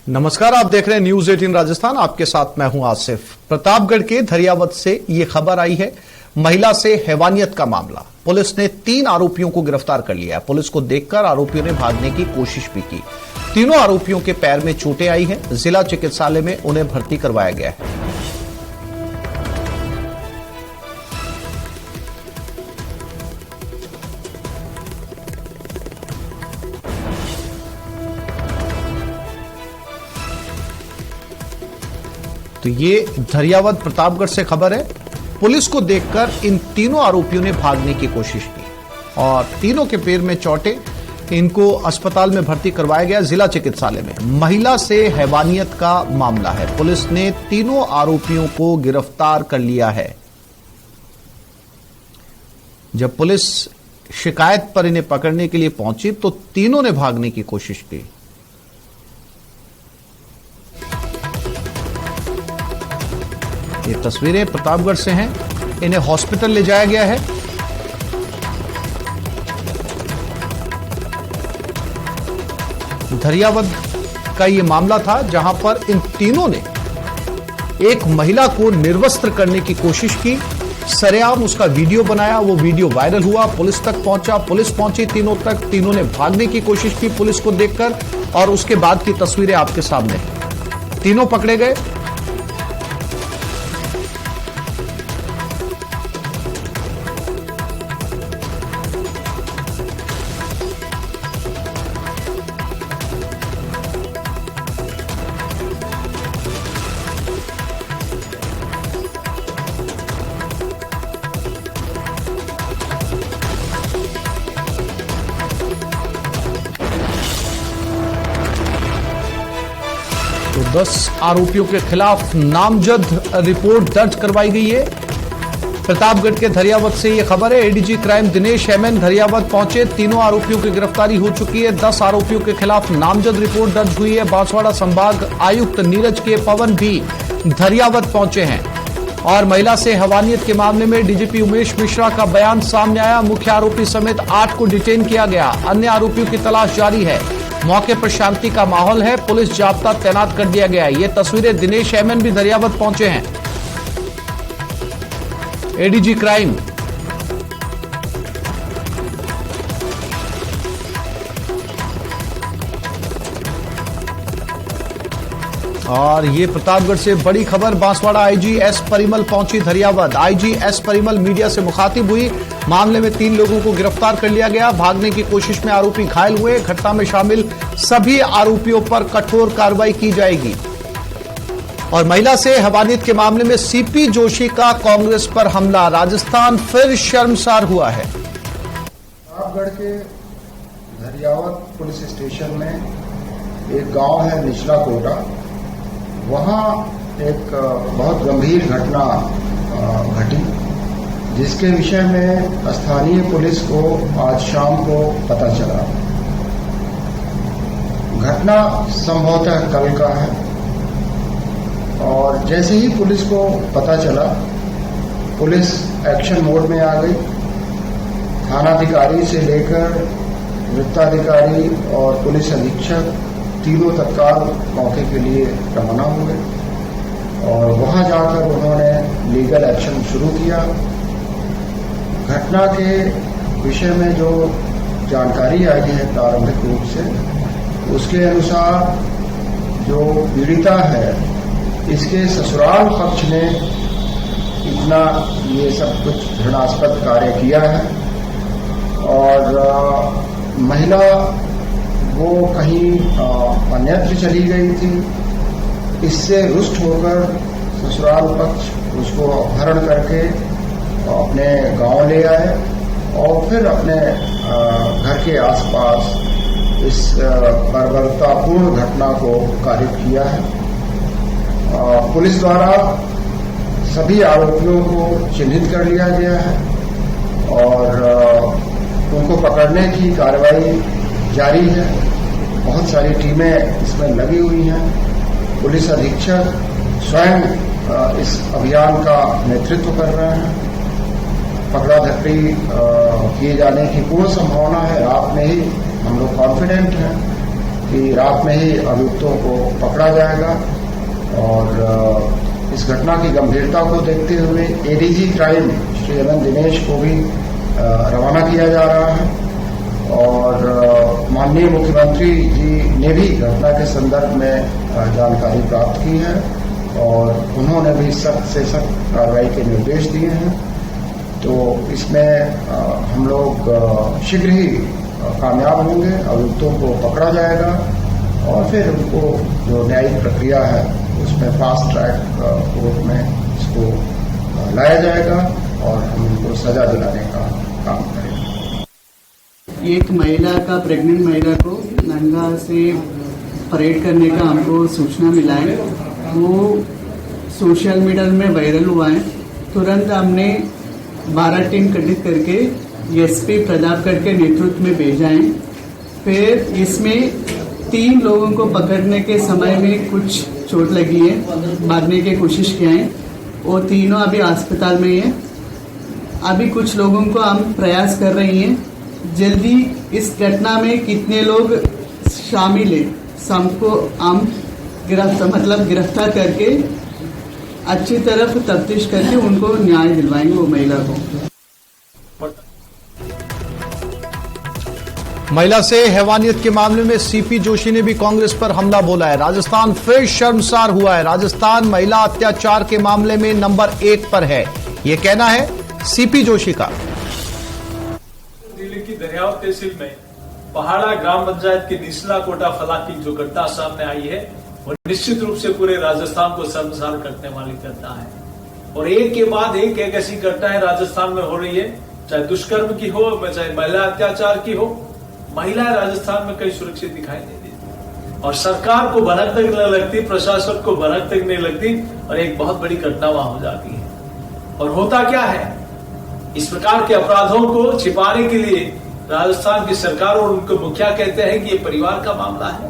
नमस्कार, आप देख रहे हैं न्यूज 18 राजस्थान। आपके साथ मैं हूं आसिफ। प्रतापगढ़ के धरियावद से ये खबर आई है, महिला से हैवानियत का मामला। पुलिस ने 3 आरोपियों को गिरफ्तार कर लिया है। पुलिस को देखकर आरोपियों ने भागने की कोशिश भी की। तीनों आरोपियों के पैर में चोटें आई हैं। जिला चिकित्सालय में उन्हें भर्ती करवाया गया है। तो ये धरियावद प्रतापगढ़ से खबर है। पुलिस को देखकर इन तीनों आरोपियों ने भागने की कोशिश की और तीनों के पैर में चोटें। इनको अस्पताल में भर्ती करवाया गया, जिला चिकित्सालय में। महिला से हैवानियत का मामला है। पुलिस ने तीनों आरोपियों को गिरफ्तार कर लिया है। जब पुलिस शिकायत पर इन्हें पकड़ने के लिए पहुंची तो तीनों ने भागने की कोशिश की। ये तस्वीरें प्रतापगढ़ से हैं। इन्हें हॉस्पिटल ले जाया गया है। धरियावद का ये मामला था जहां पर इन तीनों ने एक महिला को निर्वस्त्र करने की कोशिश की। सरेआम उसका वीडियो बनाया, वो वीडियो वायरल हुआ, पुलिस तक पहुंचा। पुलिस पहुंची तीनों तक। तीनों ने भागने की कोशिश की पुलिस को देखकर और उसके बाद की तस्वीरें आपके सामने। तीनों पकड़े गए। तो 10 आरोपियों के खिलाफ नामजद रिपोर्ट दर्ज करवाई गई है। प्रतापगढ़ के धरियावद से यह खबर है। एडीजी क्राइम दिनेश एमएन धरियावद पहुंचे। तीनों आरोपियों की गिरफ्तारी हो चुकी है। 10 आरोपियों के खिलाफ नामजद रिपोर्ट दर्ज हुई है। बांसवाड़ा संभाग आयुक्त नीरज के पवन भी धरियावद पहुंचे हैं। और महिला से हैवानियत के मामले में डीजीपी उमेश मिश्रा का बयान सामने आया। मुख्य आरोपी समेत 8 को डिटेन किया गया। अन्य आरोपियों की तलाश जारी है। मौके पर शांति का माहौल है। पुलिस जाब्ता तैनात कर दिया गया है। ये तस्वीरें दिनेश एमएन भी धरियावद पहुंचे हैं। एडीजी क्राइम और ये प्रतापगढ़ से बड़ी खबर। बांसवाड़ा आईजी एस परिमल पहुंची Dhariyawad. IG S Parimal media से मुखातिब हुई। मामले में 3 लोगों को गिरफ्तार कर लिया गया। भागने की कोशिश में आरोपी घायल हुए। घटना में शामिल सभी आरोपियों पर कठोर कार्रवाई की जाएगी। और महिला से हैवानियत के मामले में सीपी जोशी का कांग्रेस पर हमला। राजस्थान फिर शर्मसार हुआ है। प्रतापगढ़ के धरियावद पुलिस स्टेशन में एक गांव है निचला कोटा। वहां एक बहुत गंभीर घटना घटी, जिसके विषय में स्थानीय पुलिस को आज शाम को पता चला। घटना संभवतः कल का है और जैसे ही पुलिस को पता चला, पुलिस एक्शन मोड में आ गई। थानाधिकारी से लेकर वृत्ताधिकारी और पुलिस अधीक्षक तीनों तत्काल मौके के लिए रवाना हुए और वहां जाकर उन्होंने लीगल एक्शन शुरू किया। घटना के विषय में जो जानकारी आई है प्रारंभिक रूप से, उसके अनुसार जो पीड़िता है, इसके ससुराल पक्ष ने इतना ये सब कुछ घृणास्पद कार्य किया है और महिला वो कहीं अन्यत्र चली गई थी। इससे रुष्ट होकर ससुराल पक्ष उसको अपहरण करके अपने गांव ले आए और फिर अपने घर के आसपास इस बर्बरतापूर्ण घटना को कारित किया है। पुलिस द्वारा सभी आरोपियों को चिन्हित कर लिया गया है और उनको पकड़ने की कार्रवाई जारी है। बहुत सारी टीमें इसमें लगी हुई हैं। पुलिस अधीक्षक स्वयं इस अभियान का नेतृत्व कर रहे हैं। पकड़ा धकड़ी किए जाने की पूर्ण संभावना है। रात में ही हम लोग कॉन्फिडेंट हैं कि रात में ही अभियुक्तों को पकड़ा जाएगा और इस घटना की गंभीरता को देखते हुए एडीजी क्राइम श्री एमएन दिनेश को भी रवाना किया जा रहा है और माननीय मुख्यमंत्री जी ने भी घटना के संदर्भ में जानकारी प्राप्त की है और उन्होंने भी सख्त से सख्त कार्रवाई के निर्देश दिए हैं। तो इसमें हम लोग शीघ्र ही कामयाब होंगे, अभियुक्तों को पकड़ा जाएगा और फिर उनको जो न्यायिक प्रक्रिया है उसमें फास्ट ट्रैक कोर्ट में इसको लाया जाएगा और हम उनको सजा दिलाने का काम करेंगे। एक महिला का प्रेग्नेंट महिला को नंगा से परेड करने का हमको सूचना मिला है, वो सोशल मीडिया में वायरल हुआ है। तुरंत हमने 12 टीम गठित करके एसपी प्रतापगढ़ के नेतृत्व में भेजा है। फिर इसमें 3 लोगों को पकड़ने के समय में कुछ चोट लगी है, भागने की कोशिश किया है, वो तीनों अभी अस्पताल में है। अभी कुछ लोगों को हम प्रयास कर रहे हैं, जल्दी इस घटना में कितने लोग शामिल है सबको हम गिरफ्तार करके अच्छी तरफ तफ्तीश करके उनको न्याय दिलवाएंगे वो महिला को। महिला से हैवानियत के मामले में सीपी जोशी ने भी कांग्रेस पर हमला बोला है। राजस्थान फिर शर्मसार हुआ है। राजस्थान महिला अत्याचार के मामले में नंबर 1 पर है, ये कहना है सीपी जोशी का। जिले की दरियाव तहसील में पहाड़ा ग्राम पंचायत के निचला कोटा फला की जो घटना सामने आई है वो निश्चित रूप से पूरे राजस्थान को शर्मसार करने वाली घटना है और एक के बाद एक ऐसी घटनाएं राजस्थान में हो रही है, चाहे दुष्कर्म की हो, चाहे महिला अत्याचार की हो। महिलाएं राजस्थान में कहीं सुरक्षित दिखाई नहीं देती और सरकार को भनक तक नहीं लगती, प्रशासन को भनक तक नहीं लगती और एक बहुत बड़ी घटना वहां हो जाती है। और होता क्या है, इस प्रकार के अपराधों को छिपाने के लिए राजस्थान की सरकार और उनके मुखिया कहते हैं कि ये परिवार का मामला है,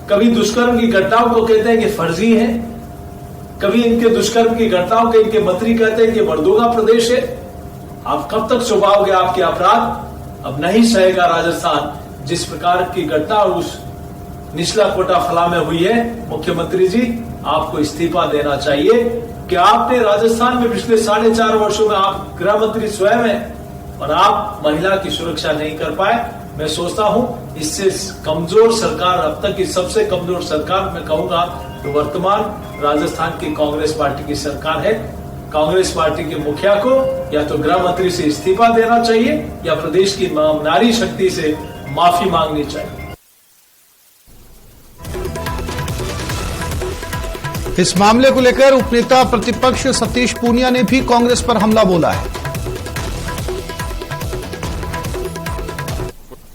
कभी दुष्कर्म की घटनाओं को कहते हैं कि फर्जी है, कभी इनके दुष्कर्म की घटनाओं के इनके मंत्री कहते हैं कि मर्दों का प्रदेश है। आप कब तक छुपाओगे आपके अपराध? अब नहीं सहेगा राजस्थान। जिस प्रकार की घटना उस निचला कोटा फला में हुई है, मुख्यमंत्री जी आपको इस्तीफा देना चाहिए कि आपने राजस्थान में पिछले 4.5 वर्षों में आप गृह मंत्री स्वयं हैं और आप महिला की सुरक्षा नहीं कर पाए। मैं सोचता हूं इससे कमजोर सरकार, अब तक की सबसे कमजोर सरकार मैं कहूंगा तो वर्तमान राजस्थान की कांग्रेस पार्टी की सरकार है। कांग्रेस पार्टी के मुखिया को या तो गृह मंत्री से इस्तीफा देना चाहिए या प्रदेश की नारी शक्ति से माफी मांगनी चाहिए। इस मामले को लेकर उपनेता प्रतिपक्ष सतीश पूनिया ने भी कांग्रेस पर हमला बोला है।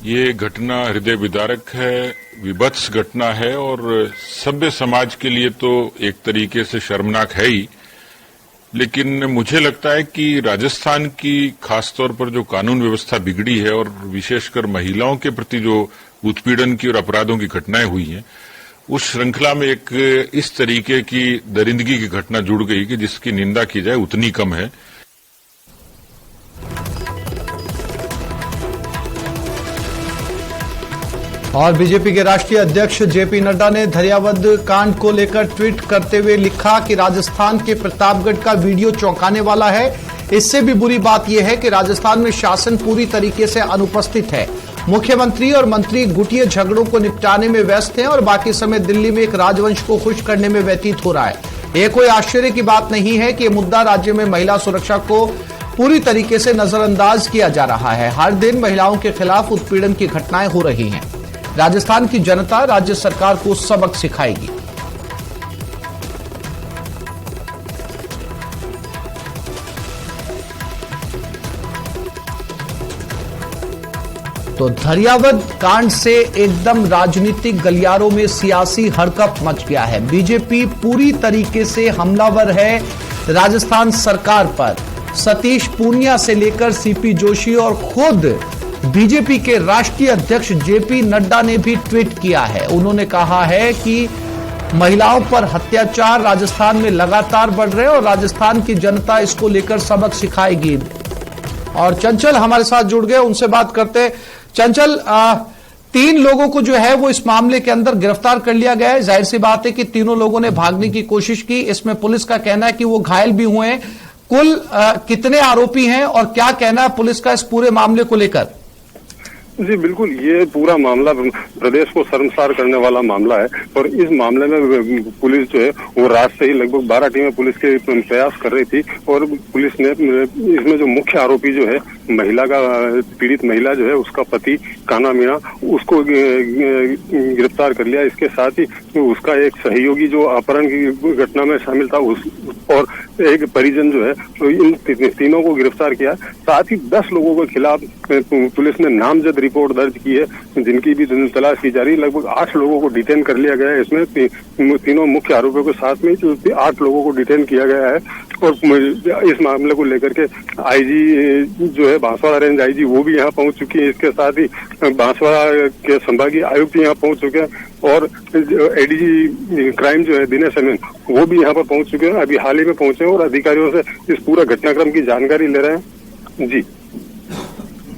ये घटना हृदय विदारक है, विभत्स घटना है और सभ्य समाज के लिए तो एक तरीके से शर्मनाक है ही। लेकिन मुझे लगता है कि राजस्थान की खासतौर पर जो कानून व्यवस्था बिगड़ी है और विशेषकर महिलाओं के प्रति जो उत्पीड़न की और अपराधों की घटनाएं हुई हैं, उस श्रृंखला में एक इस तरीके की दरिंदगी की घटना जुड़ गई कि जिसकी निंदा की जाए उतनी कम है। और बीजेपी के राष्ट्रीय अध्यक्ष जेपी नड्डा ने धरियावद कांड को लेकर ट्वीट करते हुए लिखा कि राजस्थान के प्रतापगढ़ का वीडियो चौंकाने वाला है। इससे भी बुरी बात यह है कि राजस्थान में शासन पूरी तरीके से अनुपस्थित है। मुख्यमंत्री और मंत्री गुटिया झगड़ों को निपटाने में व्यस्त हैं और बाकी समय दिल्ली में एक राजवंश को खुश करने में व्यतीत हो रहा है। यह कोई आश्चर्य की बात नहीं है कि यह मुद्दा राज्य में महिला सुरक्षा को पूरी तरीके से नजरअंदाज किया जा रहा है। हर दिन महिलाओं के खिलाफ उत्पीड़न की घटनाएं हो रही हैं। राजस्थान की जनता राज्य सरकार को सबक सिखाएगी। तो धरियावद कांड से एकदम राजनीतिक गलियारों में सियासी हड़कंप मच गया है। बीजेपी पूरी तरीके से हमलावर है राजस्थान सरकार पर। सतीश पूनिया से लेकर सीपी जोशी और खुद बीजेपी के राष्ट्रीय अध्यक्ष जेपी नड्डा ने भी ट्वीट किया है। उन्होंने कहा है कि महिलाओं पर अत्याचार राजस्थान में लगातार बढ़ रहे हैं और राजस्थान की जनता इसको लेकर सबक सिखाएगी। और चंचल हमारे साथ जुड़ गए, उनसे बात करते। चंचल, 3 लोगों को जो है वो इस मामले के अंदर गिरफ्तार कर लिया गया है। जाहिर सी बात है कि तीनों लोगों ने भागने की कोशिश की। इसमें पुलिस का कहना है कि वो घायल भी हुए हैं। कुल कितने आरोपी हैं और क्या कहना है पुलिस का इस पूरे मामले को लेकर? जी बिल्कुल, ये पूरा मामला प्रदेश को शर्मसार करने वाला मामला है और इस मामले में पुलिस जो है वो रात से ही लगभग 12 टीमें पुलिस के प्रयास कर रही थी और पुलिस ने इसमें जो मुख्य आरोपी जो है महिला का, पीड़ित महिला जो है उसका पति काना मीणा, उसको गिरफ्तार कर लिया। इसके साथ ही उसका एक सहयोगी जो अपहरण की घटना में शामिल था और एक परिजन जो है तो इन तीनों को गिरफ्तार किया। साथ ही 10 लोगों के खिलाफ पुलिस ने नामजद रिपोर्ट दर्ज की है जिनकी भी तलाश की जा रही है। लगभग 8 लोगों को डिटेन कर लिया गया है। इसमें तीनों मुख्य आरोपियों के साथ में 8 लोगों को डिटेन किया गया है और इस मामले को लेकर के आईजी जो है बांसवाड़ा रेंज आईजी वो भी यहाँ पहुंच चुकी है। इसके साथ ही बांसवाड़ा के संभागीय आयुक्त यहाँ पहुंच चुके हैं और एडीजी क्राइम जो है दिनेश एमएन वो भी यहाँ पर पहुंच चुके हैं। अभी हाल ही में पहुंचे और अधिकारियों से इस पूरा घटनाक्रम की जानकारी ले रहे हैं। जी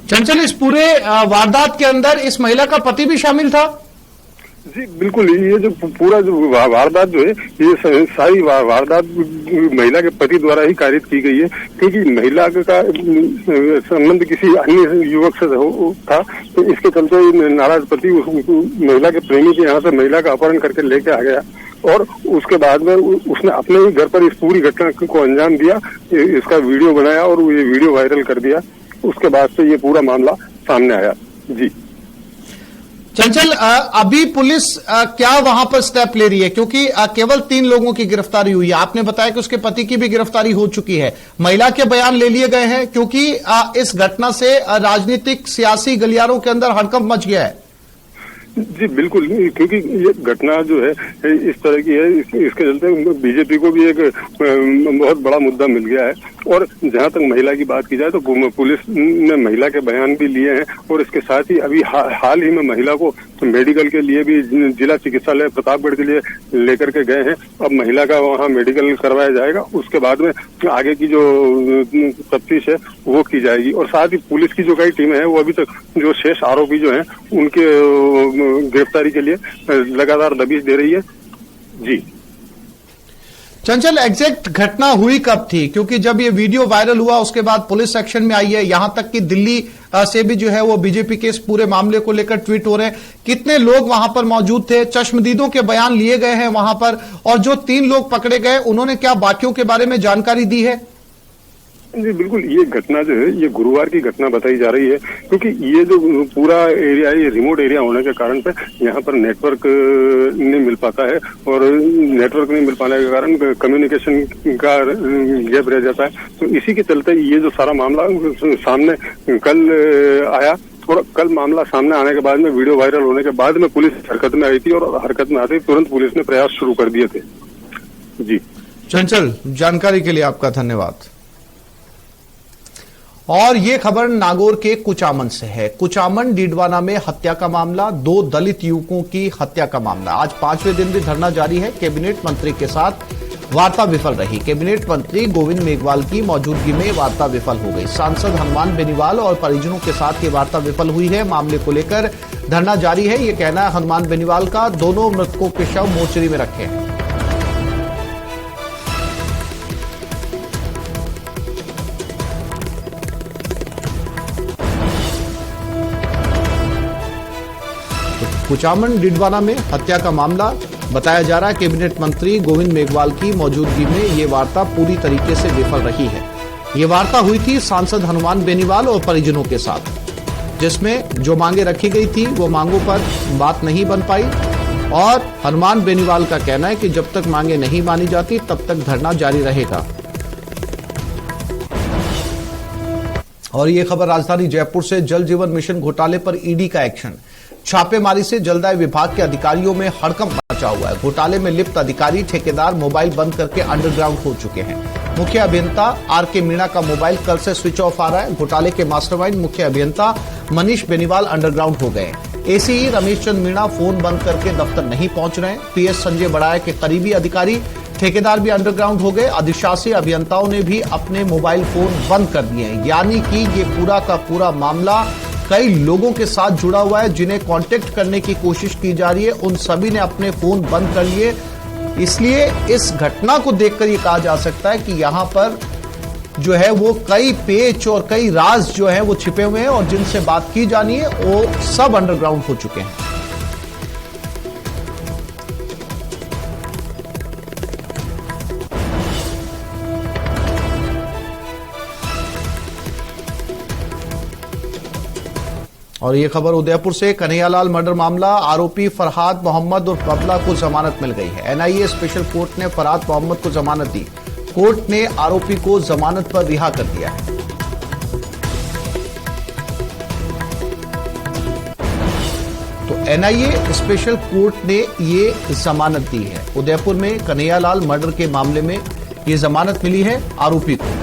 चंचल, इस पूरे वारदात के अंदर इस महिला का पति भी शामिल था? जी बिल्कुल, ये जो पूरा जो वारदात जो है ये सारी वारदात महिला के पति द्वारा ही कारित की गई है क्योंकि महिला का संबंध किसी अन्य युवक से था तो इसके चलते नाराज पति महिला के प्रेमी के यहाँ से महिला का अपहरण करके लेके आ गया और उसके बाद में उसने अपने ही घर पर इस पूरी घटना को अंजाम दिया। इसका वीडियो बनाया और ये वीडियो वायरल कर दिया। उसके बाद से ये पूरा मामला सामने आया। जी चंचल, अभी पुलिस क्या वहां पर स्टेप ले रही है क्योंकि केवल 3 लोगों की गिरफ्तारी हुई है? आपने बताया कि उसके पति की भी गिरफ्तारी हो चुकी है। महिला के बयान ले लिए गए हैं क्योंकि इस घटना से राजनीतिक सियासी गलियारों के अंदर हड़कंप मच गया है। जी बिल्कुल, क्योंकि ये घटना जो है इस तरह की है, इसके चलते बीजेपी को भी एक बहुत बड़ा मुद्दा मिल गया है। और जहां तक महिला की बात की जाए तो पुलिस ने महिला के बयान भी लिए हैं और इसके साथ ही अभी हाल ही में महिला को मेडिकल के लिए भी जिला चिकित्सालय प्रतापगढ़ के लिए लेकर के गए हैं। अब महिला का वहां मेडिकल करवाया जाएगा, उसके बाद में आगे की जो तफ्तीश है वो की जाएगी। और साथ ही पुलिस की जो कई टीमें हैं वो अभी तक जो शेष आरोपी जो हैं उनके गिरफ्तारी के लिए लगातार दबिश दे रही है। जी चंचल, एग्जैक्ट घटना हुई कब थी? क्योंकि जब ये वीडियो वायरल हुआ उसके बाद पुलिस एक्शन में आई है, यहां तक कि दिल्ली से भी जो है वो बीजेपी के इस पूरे मामले को लेकर ट्वीट हो रहे हैं। कितने लोग वहां पर मौजूद थे? चश्मदीदों के बयान लिए गए हैं वहां पर और जो 3 लोग पकड़े गए उन्होंने क्या बाकियों के बारे में जानकारी दी है? जी बिल्कुल, ये घटना जो है ये गुरुवार की घटना बताई जा रही है क्योंकि ये जो पूरा एरिया है ये रिमोट एरिया होने के कारण पे यहाँ पर नेटवर्क नहीं मिल पाता है और नेटवर्क नहीं मिल पाने के कारण कम्युनिकेशन का गैप रह जाता है। तो इसी के चलते ये जो सारा मामला सामने कल आया और कल मामला सामने आने के बाद में वीडियो वायरल होने के बाद में पुलिस हरकत में आई थी और हरकत में आते ही तुरंत पुलिस ने प्रयास शुरू कर दिए थे। जी चंचल, जानकारी के लिए आपका धन्यवाद। और ये खबर नागौर के कुचामन से है। कुचामन डीडवाना में हत्या का मामला, 2 दलित युवकों की हत्या का मामला। आज 5वें दिन भी धरना जारी है। कैबिनेट मंत्री के साथ वार्ता विफल रही। कैबिनेट मंत्री गोविंद मेघवाल की मौजूदगी में वार्ता विफल हो गई। सांसद हनुमान बेनीवाल और परिजनों के साथ ये वार्ता विफल हुई है। मामले को लेकर धरना जारी है। ये कहना है हनुमान बेनीवाल का, दोनों मृतकों के शव मोर्चरी में रखे हैं। कुचामन डीडवाना में हत्या का मामला बताया जा रहा है। कैबिनेट मंत्री गोविंद मेघवाल की मौजूदगी में ये वार्ता पूरी तरीके से विफल रही है। ये वार्ता हुई थी सांसद हनुमान बेनीवाल और परिजनों के साथ, जिसमें जो मांगे रखी गई थी वो मांगों पर बात नहीं बन पाई और हनुमान बेनीवाल का कहना है कि जब तक मांगे नहीं मानी जाती तब तक धरना जारी रहेगा। और ये खबर राजधानी जयपुर से, जल जीवन मिशन घोटाले पर ईडी का एक्शन। छापेमारी से जलदाय विभाग के अधिकारियों में हड़कंप मचा हुआ है। घोटाले में लिप्त अधिकारी, ठेकेदार मोबाइल बंद करके अंडरग्राउंड हो चुके हैं। मुख्य अभियंता आरके मीणा का मोबाइल कल से स्विच ऑफ आ रहा है। घोटाले के मास्टरमाइंड मुख्य अभियंता मनीष बेनीवाल अंडरग्राउंड हो गए। एसीई रमेश चंद मीणा फोन बंद करके दफ्तर नहीं पहुंच रहे। पीएस संजय बड़ाया के करीबी अधिकारी, ठेकेदार भी अंडरग्राउंड हो गए। अधिशासी अभियंताओं ने भी अपने मोबाइल फोन बंद कर दिए हैं। यानी कि ये पूरा का पूरा मामला कई लोगों के साथ जुड़ा हुआ है, जिन्हें कांटेक्ट करने की कोशिश की जा रही है। उन सभी ने अपने फोन बंद कर लिए। इसलिए इस घटना को देखकर यह कहा जा सकता है कि यहां पर जो है वो कई पेच और कई राज जो है वो छिपे हुए हैं और जिनसे बात की जानी है वो सब अंडरग्राउंड हो चुके हैं। और ये खबर उदयपुर से, कन्हैयालाल मर्डर मामला, आरोपी फरहाद मोहम्मद और बबला को जमानत मिल गई है। एनआईए स्पेशल कोर्ट ने फरहाद मोहम्मद को जमानत दी। कोर्ट ने आरोपी को जमानत पर रिहा कर दिया है। तो एनआईए स्पेशल कोर्ट ने ये जमानत दी है। उदयपुर में कन्हैयालाल मर्डर के मामले में ये जमानत मिली है आरोपी को।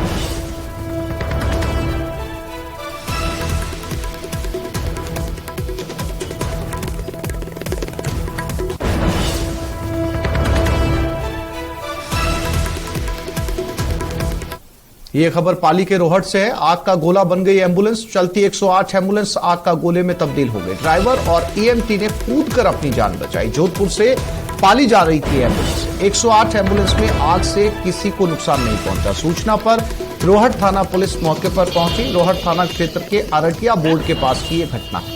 ये खबर पाली के रोहट से है। आग का गोला बन गई एम्बुलेंस। चलती 108 एम्बुलेंस आग का गोले में तब्दील हो गई। ड्राइवर और ईएमटी ने कूदकर अपनी जान बचाई। जोधपुर से पाली जा रही थी एम्बुलेंस। 108 एम्बुलेंस में आग से किसी को नुकसान नहीं पहुंचा। सूचना पर रोहट थाना पुलिस मौके पर पहुंची। रोहट थाना क्षेत्र के अरटिया बोर्ड के पास की यह घटना है।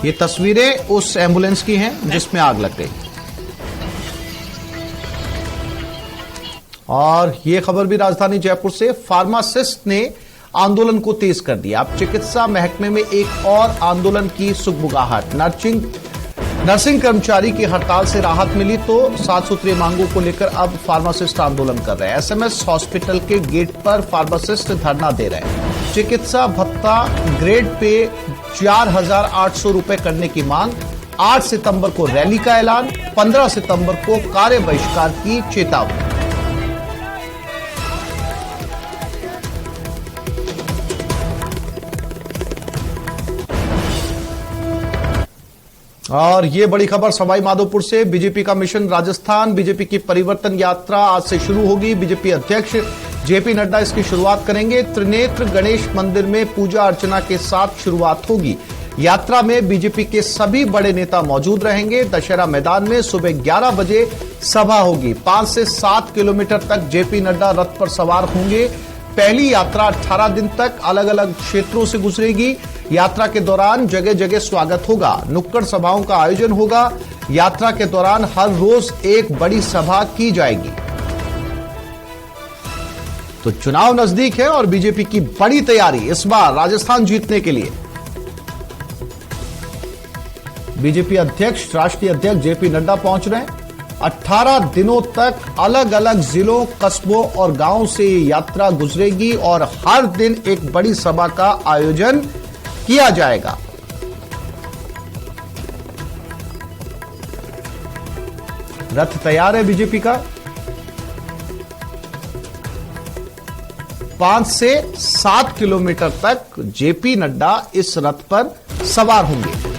ये तस्वीरें उस एम्बुलेंस की हैं जिसमें आग लग गई। और ये खबर भी राजधानी जयपुर से, फार्मासिस्ट ने आंदोलन को तेज कर दिया। अब चिकित्सा महकमे में एक और आंदोलन की सुगबुगाहट। नर्सिंग कर्मचारी की हड़ताल से राहत मिली तो 7 सूत्रीय मांगों को लेकर अब फार्मासिस्ट आंदोलन कर रहे हैं। एसएमएस हॉस्पिटल के गेट पर फार्मासिस्ट धरना दे रहे हैं। चिकित्सा भत्ता ग्रेड पे 4,800 रुपए करने की मांग। 8 सितंबर को रैली का ऐलान। 15 सितंबर को कार्य बहिष्कार की चेतावनी। और ये बड़ी खबर सवाई माधोपुर से, बीजेपी का मिशन राजस्थान। बीजेपी की परिवर्तन यात्रा आज से शुरू होगी। बीजेपी अध्यक्ष जेपी नड्डा इसकी शुरुआत करेंगे। त्रिनेत्र गणेश मंदिर में पूजा अर्चना के साथ शुरुआत होगी। यात्रा में बीजेपी के सभी बड़े नेता मौजूद रहेंगे। दशहरा मैदान में सुबह 11 बजे सभा होगी। 5 से 7 किलोमीटर तक जेपी नड्डा रथ पर सवार होंगे। पहली यात्रा 18 दिन तक अलग अलग क्षेत्रों से गुजरेगी। यात्रा के दौरान जगह जगह स्वागत होगा। नुक्कड़ सभाओं का आयोजन होगा। यात्रा के दौरान हर रोज एक बड़ी सभा की जाएगी। तो चुनाव नजदीक है और बीजेपी की बड़ी तैयारी इस बार राजस्थान जीतने के लिए। बीजेपी अध्यक्ष, राष्ट्रीय अध्यक्ष जेपी नड्डा पहुंच रहे हैं। 18 दिनों तक अलग अलग जिलों, कस्बों और गांवों से ये यात्रा गुजरेगी और हर दिन एक बड़ी सभा का आयोजन किया जाएगा। रथ तैयार है बीजेपी का। 5 से 7 किलोमीटर तक जेपी नड्डा इस रथ पर सवार होंगे।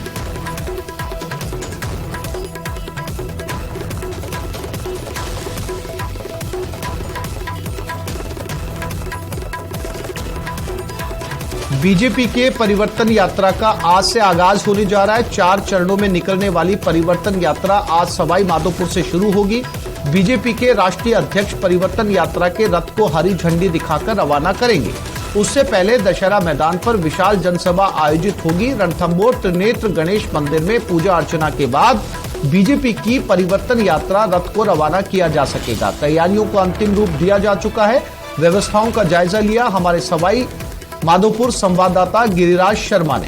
बीजेपी के परिवर्तन यात्रा का आज से आगाज होने जा रहा है। 4 चरणों में निकलने वाली परिवर्तन यात्रा आज सवाई माधोपुर से शुरू होगी। बीजेपी के राष्ट्रीय अध्यक्ष परिवर्तन यात्रा के रथ को हरी झंडी दिखाकर रवाना करेंगे। उससे पहले दशहरा मैदान पर विशाल जनसभा आयोजित होगी। रणथंभौर त्रिनेत्र गणेश मंदिर में पूजा अर्चना के बाद बीजेपी की परिवर्तन यात्रा रथ को रवाना किया जा सकेगा। तैयारियों को अंतिम रूप दिया जा चुका है। व्यवस्थाओं का जायजा लिया हमारे सवाई माधोपुर संवाददाता गिरिराज शर्मा ने।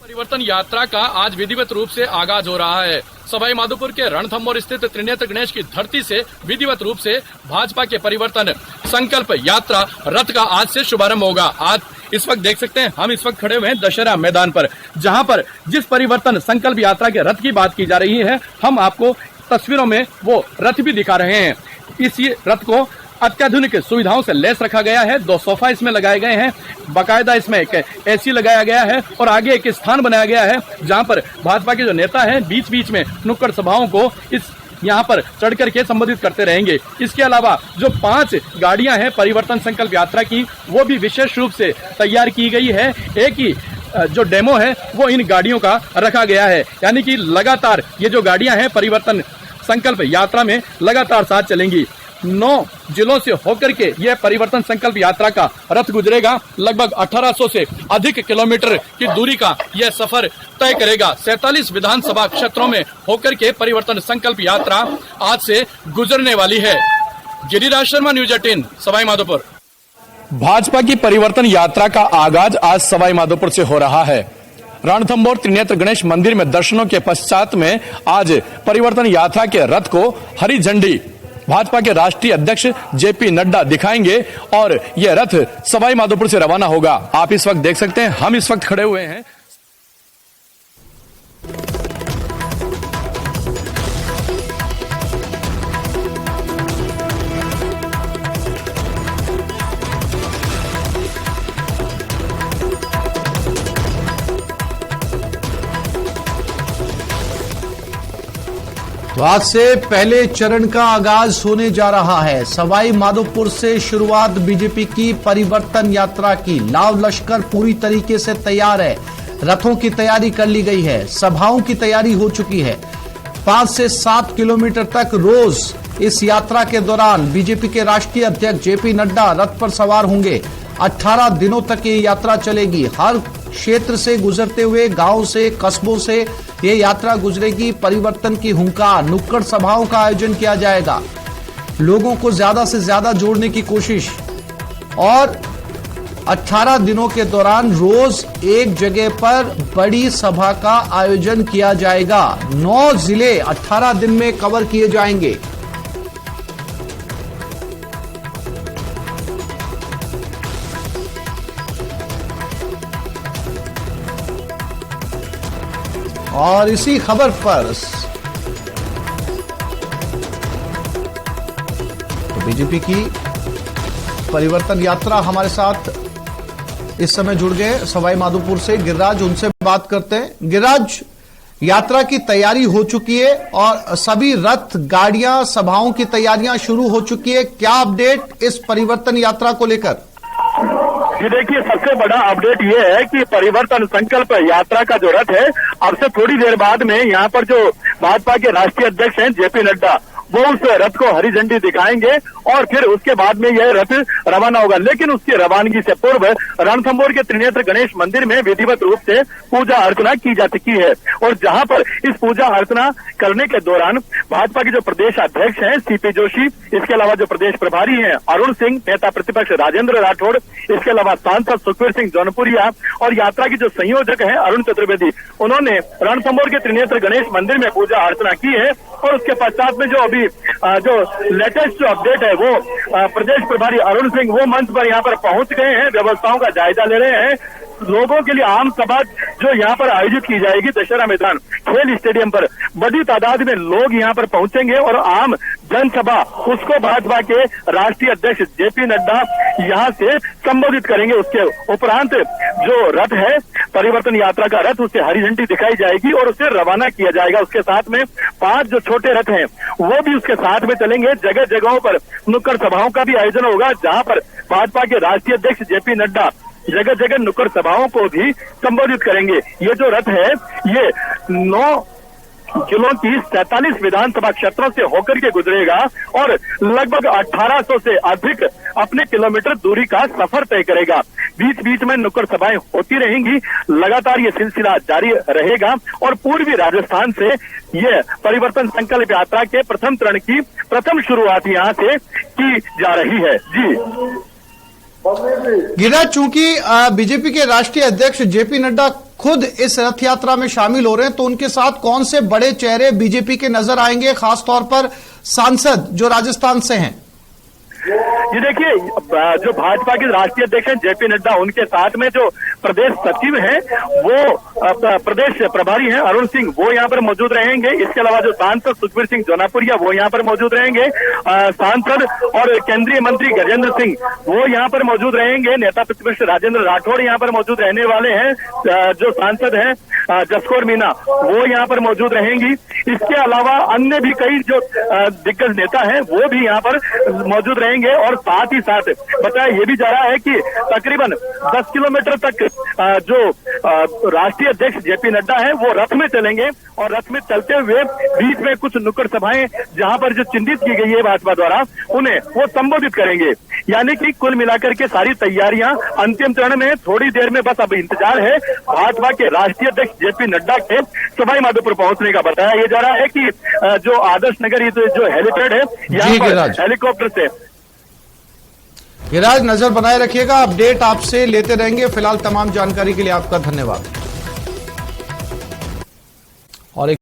परिवर्तन यात्रा का आज विधिवत रूप से आगाज हो रहा है। सवाई माधोपुर के रणथंभौर स्थित त्रिनेत्र गणेश की धरती से विधिवत रूप से भाजपा के परिवर्तन संकल्प यात्रा रथ का आज से शुभारंभ होगा। आज इस वक्त देख सकते हैं, हम इस वक्त खड़े हुए हैं दशहरा मैदान पर, जहां पर जिस परिवर्तन संकल्प यात्रा के रथ की बात की जा रही है, हम आपको तस्वीरों में वो रथ भी दिखा रहे हैं। इस रथ को अत्याधुनिक सुविधाओं से लैस रखा गया है। 2 सोफा इसमें लगाए गए हैं। बाकायदा इसमें एक एसी लगाया गया है और आगे एक स्थान बनाया गया है जहां पर भाजपा के जो नेता हैं बीच बीच में नुक्कड़ सभाओं को इस यहाँ पर चढ़ करके संबोधित करते रहेंगे। इसके अलावा जो 5 गाड़ियां हैं परिवर्तन संकल्प यात्रा की, वो भी विशेष रूप से तैयार की गई है। एक ही जो डेमो है वो इन गाड़ियों का रखा गया है, यानी कि लगातार ये जो गाड़ियां हैं परिवर्तन संकल्प यात्रा में लगातार साथ चलेंगी। 9 जिलों से होकर के यह परिवर्तन संकल्प यात्रा का रथ गुजरेगा। लगभग 1800 से अधिक किलोमीटर की दूरी का यह सफर तय करेगा। 47 विधानसभा क्षेत्रों में होकर के परिवर्तन संकल्प यात्रा आज से गुजरने वाली है। गिरिराज शर्मा, न्यूज 18, सवाई माधोपुर। भाजपा की परिवर्तन यात्रा का आगाज आज सवाई माधोपुर से हो रहा है। रणथंभौर त्रिनेत्र गणेश मंदिर में दर्शनों के पश्चात में आज परिवर्तन यात्रा के रथ को हरी झंडी भाजपा के राष्ट्रीय अध्यक्ष जेपी नड्डा दिखाएंगे और यह रथ सवाई माधोपुर से रवाना होगा। आप इस वक्त देख सकते हैं, हम इस वक्त खड़े हुए हैं तो आज से पहले चरण का आगाज होने जा रहा है। सवाई माधोपुर से शुरुआत बीजेपी की परिवर्तन यात्रा की। लाव लश्कर पूरी तरीके से तैयार है। रथों की तैयारी कर ली गई है, सभाओं की तैयारी हो चुकी है। 5 से 7 किलोमीटर तक रोज इस यात्रा के दौरान बीजेपी के राष्ट्रीय अध्यक्ष जेपी नड्डा रथ पर सवार होंगे। 18 दिनों तक ये यात्रा चलेगी। हर क्षेत्र से गुजरते हुए, गांव से, कस्बों से ये यात्रा गुजरेगी। परिवर्तन की हुंकार, नुक्कड़ सभाओं का आयोजन किया जाएगा। लोगों को ज्यादा से ज्यादा जोड़ने की कोशिश, और 18 दिनों के दौरान रोज एक जगह पर बड़ी सभा का आयोजन किया जाएगा। 9 जिले 18 दिन में कवर किए जाएंगे। और इसी खबर पर तो बीजेपी की परिवर्तन यात्रा हमारे साथ इस समय जुड़ गए सवाई माधोपुर से गिरिराज, उनसे बात करते हैं। गिरिराज, यात्रा की तैयारी हो चुकी है और सभी रथ, गाड़ियां, सभाओं की तैयारियां शुरू हो चुकी है। क्या अपडेट इस परिवर्तन यात्रा को लेकर? जी देखिए, सबसे बड़ा अपडेट ये है कि परिवर्तन संकल्प यात्रा का जो रथ है, अब से थोड़ी देर बाद में यहाँ पर जो भाजपा के राष्ट्रीय अध्यक्ष हैं जेपी नड्डा, वो उस रथ को हरी झंडी दिखाएंगे और फिर उसके बाद में यह रथ रवाना होगा। लेकिन उसकी रवानगी से पूर्व रणथंभौर के त्रिनेत्र गणेश मंदिर में विधिवत रूप से पूजा अर्चना की जा चुकी है। और जहां पर इस पूजा अर्चना करने के दौरान भाजपा के जो प्रदेश अध्यक्ष हैं सीपी जोशी, इसके अलावा जो प्रदेश प्रभारी हैं अरुण सिंह, नेता प्रतिपक्ष राजेंद्र राठौड़, इसके अलावा सांसद सुखवीर सिंह जौनपुरिया और यात्रा के जो संयोजक हैं अरुण चतुर्वेदी, उन्होंने रणथंभौर के त्रिनेत्र गणेश मंदिर में पूजा अर्चना की है। और उसके पश्चात में जो अभी जो लेटेस्ट जो अपडेट है वो प्रदेश प्रभारी अरुण सिंह वो मंच पर यहाँ पर पहुंच गए हैं, व्यवस्थाओं का जायजा ले रहे हैं। लोगों के लिए आम सभा जो यहाँ पर आयोजित की जाएगी दशहरा मैदान खेल स्टेडियम पर, बड़ी तादाद में लोग यहाँ पर पहुंचेंगे और आम जनसभा उसको भाजपा के राष्ट्रीय अध्यक्ष जेपी नड्डा यहाँ से संबोधित करेंगे। उसके उपरांत जो रथ है परिवर्तन यात्रा का रथ, उसे हरी झंडी दिखाई जाएगी और उसे रवाना किया जाएगा। उसके साथ में 5 जो छोटे रथ हैं वो भी उसके साथ में चलेंगे। जगह जगहों पर नुक्कड़ सभाओं का भी आयोजन होगा, जहां पर भाजपा के राष्ट्रीय अध्यक्ष जेपी नड्डा जगह जगह नुक्कड़ सभाओं को भी संबोधित करेंगे। ये जो रथ है ये 9 जिलों की 47 विधानसभा क्षेत्रों से होकर के गुजरेगा और लगभग 1800 से अधिक अपने किलोमीटर दूरी का सफर तय करेगा। बीच बीच में नुक्कड़ सभाएं होती रहेंगी, लगातार ये सिलसिला जारी रहेगा। और पूर्वी राजस्थान से ये परिवर्तन संकल्प यात्रा के प्रथम चरण की प्रथम शुरुआत यहाँ से की जा रही है। जी गिरिराज, चूंकि बीजेपी के राष्ट्रीय अध्यक्ष जेपी नड्डा खुद इस रथ यात्रा में शामिल हो रहे हैं, तो उनके साथ कौन से बड़े चेहरे बीजेपी के नजर आएंगे, खासतौर पर सांसद जो राजस्थान से हैं? ये देखिए, जो भाजपा के राष्ट्रीय अध्यक्ष हैं जेपी नड्डा, उनके साथ में जो प्रदेश सचिव हैं वो प्रदेश प्रभारी हैं अरुण सिंह, वो यहाँ पर मौजूद रहेंगे। इसके अलावा जो सांसद सुखबीर सिंह जौनापुरिया वो यहाँ पर मौजूद रहेंगे। सांसद और केंद्रीय मंत्री गजेंद्र सिंह वो यहाँ पर मौजूद रहेंगे। नेता प्रतिपक्ष राजेंद्र राठौड़ यहाँ पर मौजूद रहने वाले हैं। जो सांसद हैं जसकौर मीना वो यहाँ पर मौजूद रहेंगी। इसके अलावा अन्य भी कई जो दिग्गज नेता हैं वो भी यहाँ पर मौजूद रहेंगे। और साथ ही साथ बताया ये भी जा रहा है कि तकरीबन 10 किलोमीटर तक जो राष्ट्रीय अध्यक्ष जेपी नड्डा है वो रथ में चलेंगे और रथ में चलते हुए बीच में कुछ नुक्कड़ सभाएं जहां पर जो चिन्हित की गई है भाजपा द्वारा उन्हें वो संबोधित करेंगे। यानी कि कुल मिलाकर के सारी तैयारियां अंतिम चरण में, थोड़ी देर में बस अब इंतजार है भाजपा के राष्ट्रीय अध्यक्ष जेपी नड्डा के सवाई माधोपुर पहुंचने का। बताया ये जा रहा है कि जो आदर्श नगर जो हेलीपैड है यहाँ पर हेलीकॉप्टर से गिरिराज नजर बनाए रखिएगा, अपडेट आपसे लेते रहेंगे। फिलहाल तमाम जानकारी के लिए आपका धन्यवाद। और एक